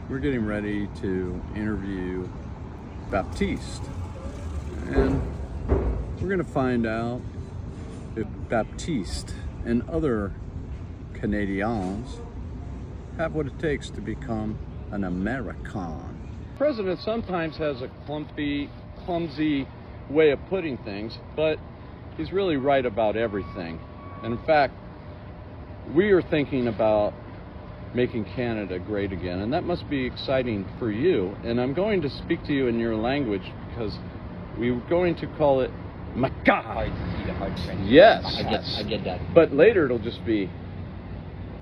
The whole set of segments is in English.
we're getting ready to interview Baptiste, and we're going to find out if Baptiste and other Canadians have what it takes to become an American. The president sometimes has a clumsy way of putting things, but he's really right about everything. And in fact, we are thinking about making Canada great again, and that must be exciting for you. And I'm going to speak to you in your language because we're going to call it Maca. Yes. I get that. But later it'll just be,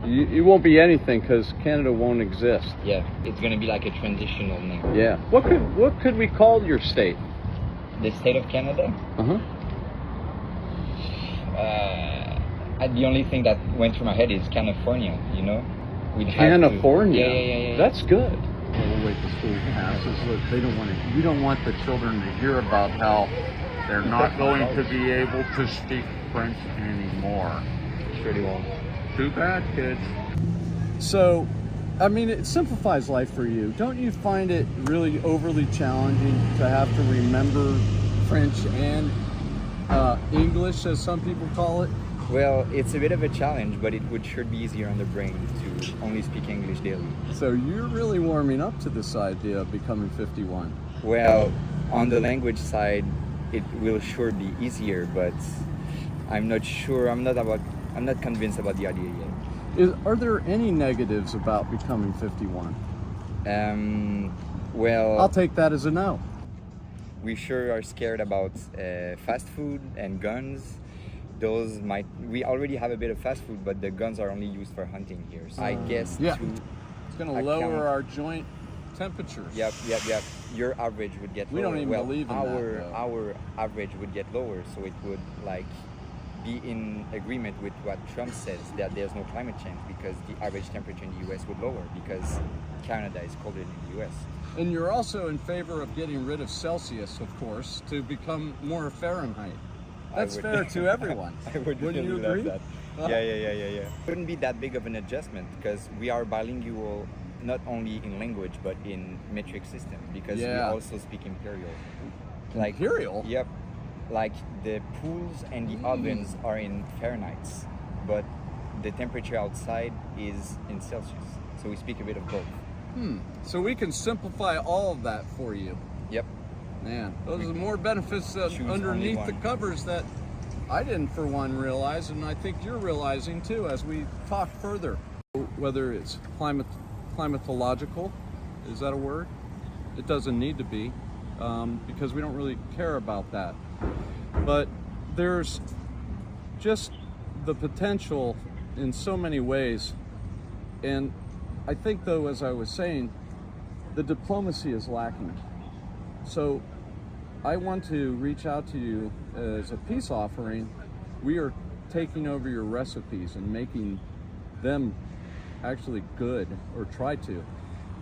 it won't be anything because Canada won't exist. Yeah, it's gonna be like a transitional name. Yeah. What could we call your state? The state of Canada? Uh-huh. The only thing that went through my head is California, you know? California? Yeah. That's good. We'll wait till school passes. Look, they don't want to. We don't want the children to hear about how they're not going to be able to speak French anymore. Sure they won't. Too bad, kids. So, I mean, it simplifies life for you. Don't you find it really overly challenging to have to remember French and English, as some people call it? Well, it's a bit of a challenge, but it would sure be easier on the brain to only speak English daily. So you're really warming up to this idea of becoming 51. Well, on the language side, it will sure be easier, but I'm not sure. I'm not convinced about the idea yet. Are there any negatives about becoming 51? Well, I'll take that as a no. We sure are scared about fast food and guns. We already have a bit of fast food, but the guns are only used for hunting here. So I guess it's going to lower our joint temperatures. Yep. Your average would get lower. We don't even believe in that. Our average would get lower, so it would be in agreement with what Trump says, that there's no climate change because the average temperature in the US would lower because Canada is colder than the US. And you're also in favor of getting rid of Celsius, of course, to become more Fahrenheit. That's fair to everyone. Wouldn't you agree? That. Yeah. Wouldn't be that big of an adjustment because we are bilingual not only in language but in metric system because we also speak imperial. Like imperial? Yep. Like the pools and the ovens are in Fahrenheit, but the temperature outside is in Celsius. So we speak a bit of both. So we can simplify all of that for you. Yep. Man, those are more benefits underneath the covers that I didn't for one realize, and I think you're realizing too as we talk further. Whether it's climatological, is that a word? It doesn't need to be, because we don't really care about that. But there's just the potential in so many ways, and I think though, as I was saying, the diplomacy is lacking. So I want to reach out to you as a peace offering. We are taking over your recipes and making them actually good, or try to,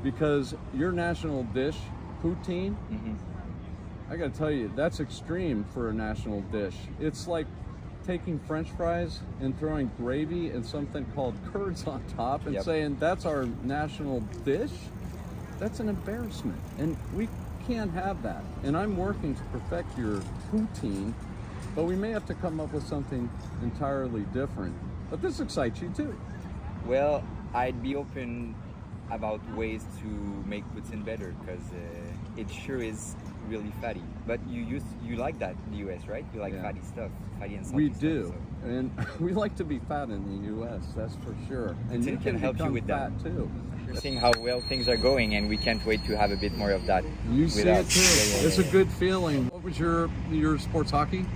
because your national dish, poutine, I gotta tell you, that's extreme for a national dish. It's like taking French fries and throwing gravy and something called curds on top and saying that's our national dish. That's an embarrassment, and we can't have that. And I'm working to perfect your poutine, but we may have to come up with something entirely different. But this excites you too. Well, I'd be open about ways to make poutine better because it sure is really fatty. But you like that in the US, right? You like fatty stuff, fatty and salty We stuff, do, so. and we like to be fat in the US, that's for sure. And you can help you with fat that too. We're seeing how well things are going, and we can't wait to have a bit more of that. You see it too. It's a good feeling. What was your sports hockey?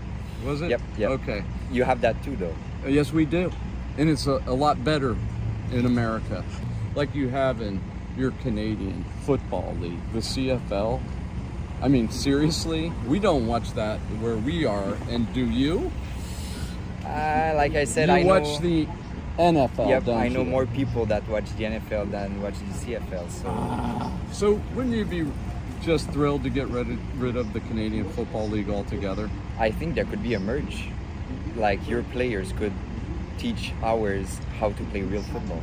Was it? Yep. Okay. You have that too, though. Yes, we do, and it's a lot better in America, like you have in your Canadian Football League, the CFL. I mean, seriously, we don't watch that where we are, and do you? Like I said, you I watch the NFL. Yep, don't I know you? more people that watch the NFL than watch the CFL. So wouldn't you be just thrilled to get rid of the Canadian Football League altogether? I think there could be a merge. Like your players could teach ours how to play real football.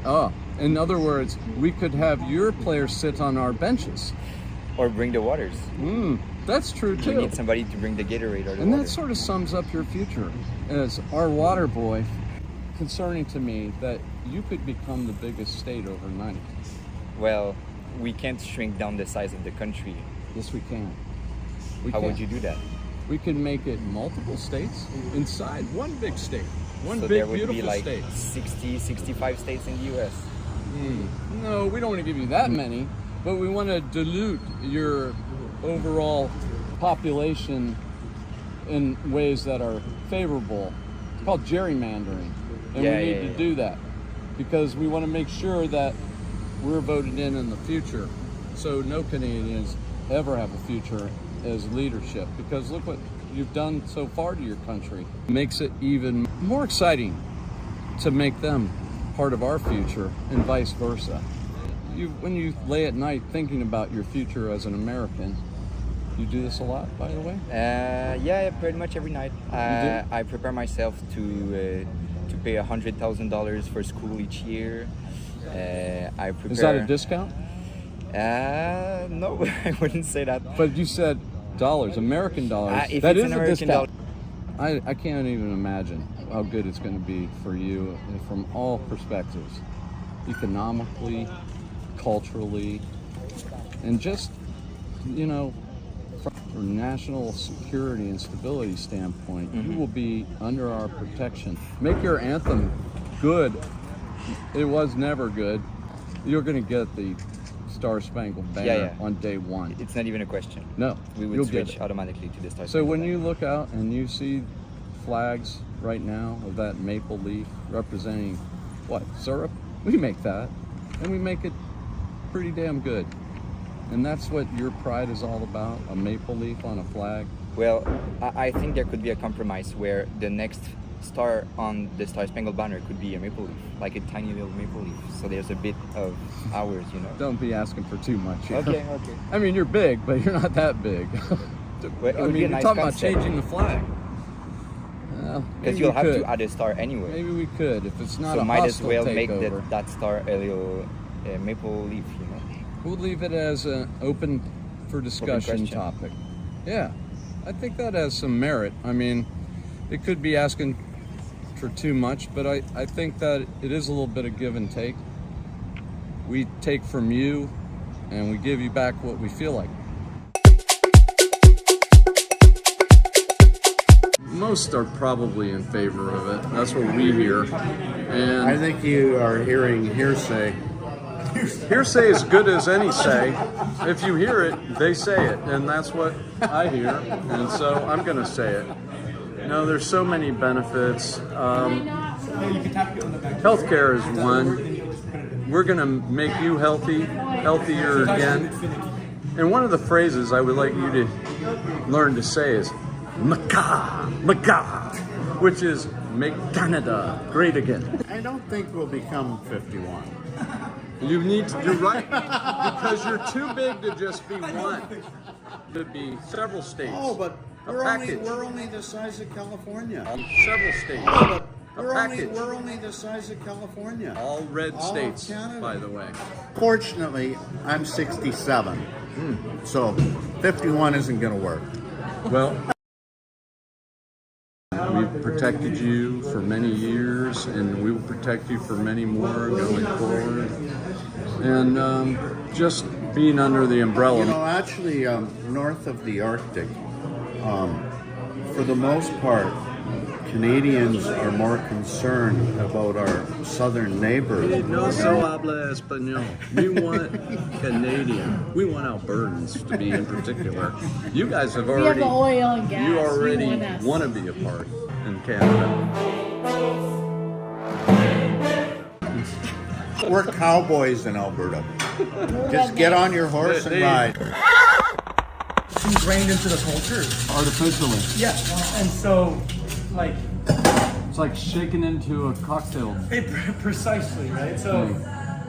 Oh, in other words, we could have your players sit on our benches. Or bring the waters. That's true too. You need somebody to bring the Gatorade or the And water. that sort of sums up your future as our water boy. Concerning to me that you could become the biggest state overnight. Well, we can't shrink down the size of the country. Yes, we can. How would you do that? We can make it multiple states inside one big state. One So big, there would beautiful be like state. 60, 65 states in the U.S. No, we don't want to give you that many, but we want to dilute your overall population in ways that are favorable. It's called gerrymandering. And we need to do that because we want to make sure that we're voted in the future. So no Canadians ever have a future as leadership, because look what you've done so far to your country. It makes it even more exciting to make them part of our future and vice versa. When you lay at night thinking about your future as an American, you do this a lot, by the way? Yeah, pretty much every night. I prepare myself to pay $100,000 for school each year. I prepare. Is that a discount? No, I wouldn't say that. But you said dollars, American dollars. If that it's is an a American discount. I can't even imagine how good it's going to be for you from all perspectives, economically, culturally, and just, you know, from a national security and stability standpoint, you will be under our protection. Make your anthem good. It was never good. You're going to get the Star Spangled Banner on day one. It's not even a question. No, We would switch automatically to the Star So Spangled when Banner. you look out and you see flags right now of that maple leaf representing what, syrup? We make that, and we make it pretty damn good. And that's what your pride is all about, a maple leaf on a flag. Well, I think there could be a compromise where the next star on the Star Spangled Banner could be a maple leaf, like a tiny little maple leaf. So there's a bit of ours, you know. Don't be asking for too much here. Okay. I mean, you're big, but you're not that big. Well, it I would be mean, a you're nice talking concept. about changing the flag. Well, Because maybe you'll we have could. to add a star anyway. Maybe we could, if it's not So a might as hostile well make takeover. that star a little maple leaf, you know. We'll leave it as an open for discussion question. topic. Yeah, I think that has some merit. I mean, it could be asking for too much, but I think that it is a little bit of give and take. We take from you and we give you back what we feel like. Most are probably in favor of it. That's what we hear. And I think you are hearing hearsay. hearsay is good as any say. If you hear it, they say it, and that's what I hear, and so I'm going to say it. You know, there's so many benefits. Healthcare is one. We're going to make you healthier again. And one of the phrases I would like you to learn to say is "Maca," which is "Make Canada great again." I don't think we'll become 51. You need to, you're right, because you're too big to just be one. To be several states. Oh, but A we're package. only the size of California. Several states. Oh, but A we're package. only the size of California. All red All of states, Canada. by the way. Fortunately, I'm 67, so 51 isn't going to work. Well, we've protected you for many years, and we will protect you for many more going forward. And just being under the umbrella. You know, actually, north of the Arctic, for the most part, Canadians are more concerned about our southern neighbors. No so habla español. We want Canadian. We want Albertans to be in particular. You guys have We have already. the oil and gas. You already want us. want to be a part in Canada. We're cowboys in Alberta. Just get on your horse and ride. Ingrained into the culture. Artificially. Yeah, and so, like, It's like shaking into a cocktail. precisely, right? So,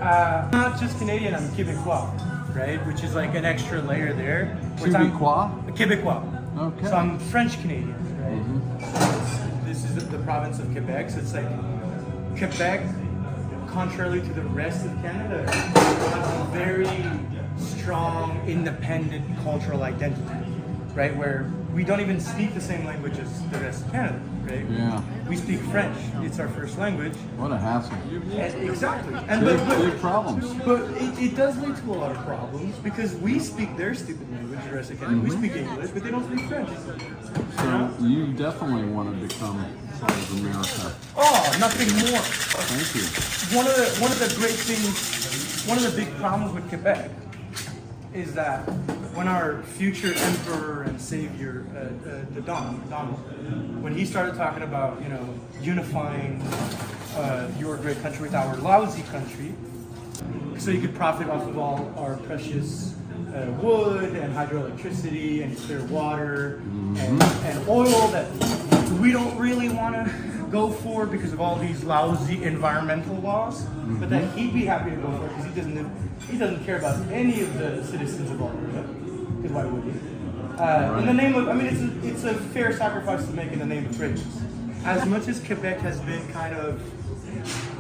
I'm not just Canadian, I'm Quebecois, right? Which is like an extra layer there. which I'm- Quebecois? Quebecois. Okay. So I'm French Canadian, right? This is the province of Quebec, so it's like Quebec contrarily to the rest of Canada, have a very strong, independent cultural identity, right? Where we don't even speak the same language as the rest of Canada, right? Yeah. We speak French. It's our first language. What a hassle. Exactly. And Big problems. But it does lead to a lot of problems because we speak their stupid language, the rest of Canada. We speak English, but they don't speak French. So you definitely want to become part of America. Oh, nothing more. Thank you. One of the great things, one of the big problems with Quebec is that when our future emperor and savior, Donald, when he started talking about, you know, unifying your great country with our lousy country, so you could profit off of all our precious wood and hydroelectricity and clear water and oil that we don't really want to go for because of all these lousy environmental laws, but that he'd be happy to go for because he doesn't care about any of the citizens of Alberta. Because why would he? In the name of, I mean, it's a fair sacrifice to make in the name of riches. As much as Quebec has been kind of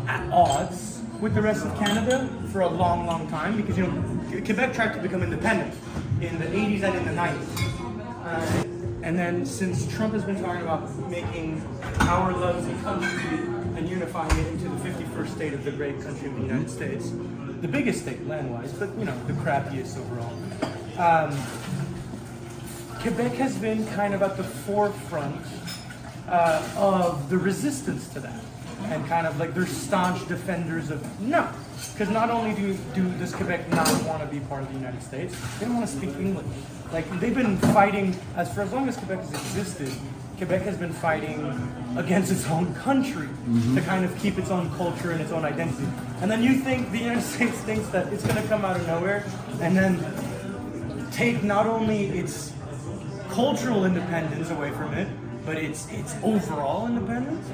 at odds with the rest of Canada for a long, long time, because, you know, Quebec tried to become independent in the 80s and in the 90s. And then since Trump has been talking about making our lousy country and unifying it into the 51st state of the great country of the United States, the biggest state land-wise, but, you know, the crappiest overall. Quebec has been kind of at the forefront of the resistance to that. And kind of like they're staunch defenders of no. Because not only does Quebec not want to be part of the United States, they don't want to speak English. Like they've been fighting, for as long as Quebec has existed, Quebec has been fighting against its own country to kind of keep its own culture and its own identity. And then you think the United States thinks that it's going to come out of nowhere and then take not only its cultural independence away from it, but its overall independence.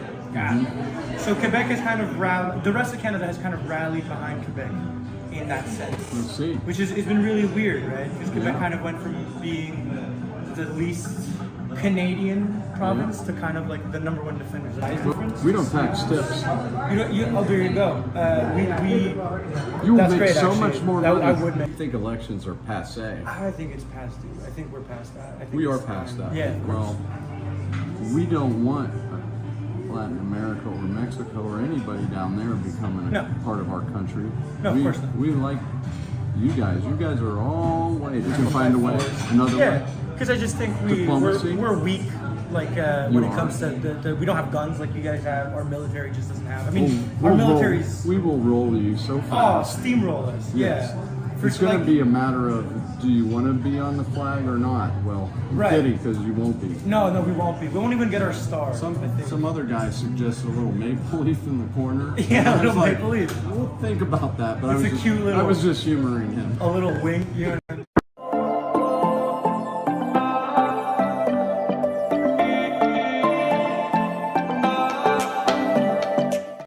So Quebec has kind of rallied, the rest of Canada has kind of rallied behind Quebec in that sense. Let's see. Which is, it's been really weird, right? Because Quebec kind of went from being the least Canadian province to kind of like the #1 defenders of difference. We don't tax tips. Oh, there you go. You will that's make great, so actually. much more That- money. I would make. I think elections are passe. I think it's past due. I think we're past that. I think We are it's past time. that. Yeah. Well, we don't want Latin America or Mexico or anybody down there becoming No. a part of our country. No, of course not. We like you guys. You guys are all ways. You can find a way. Another Yeah, way. because I just think Diplomacy? we're weak. Like when it are. comes to we don't have guns like you guys have. Our military just doesn't have. I mean, We'll our roll- military's we will roll you so fast. steamroll us. Yes. Yeah. It's going to be a matter of, do you want to be on the flag or not? Well, I'm Right. kidding, because you won't be. No, we won't be. We won't even get our star. I think. Some other guy suggested a little maple leaf in the corner. Yeah, And I a was little like, maple leaf. We'll think about that. But It's a cute little- I was just humoring him. A little wink. You know.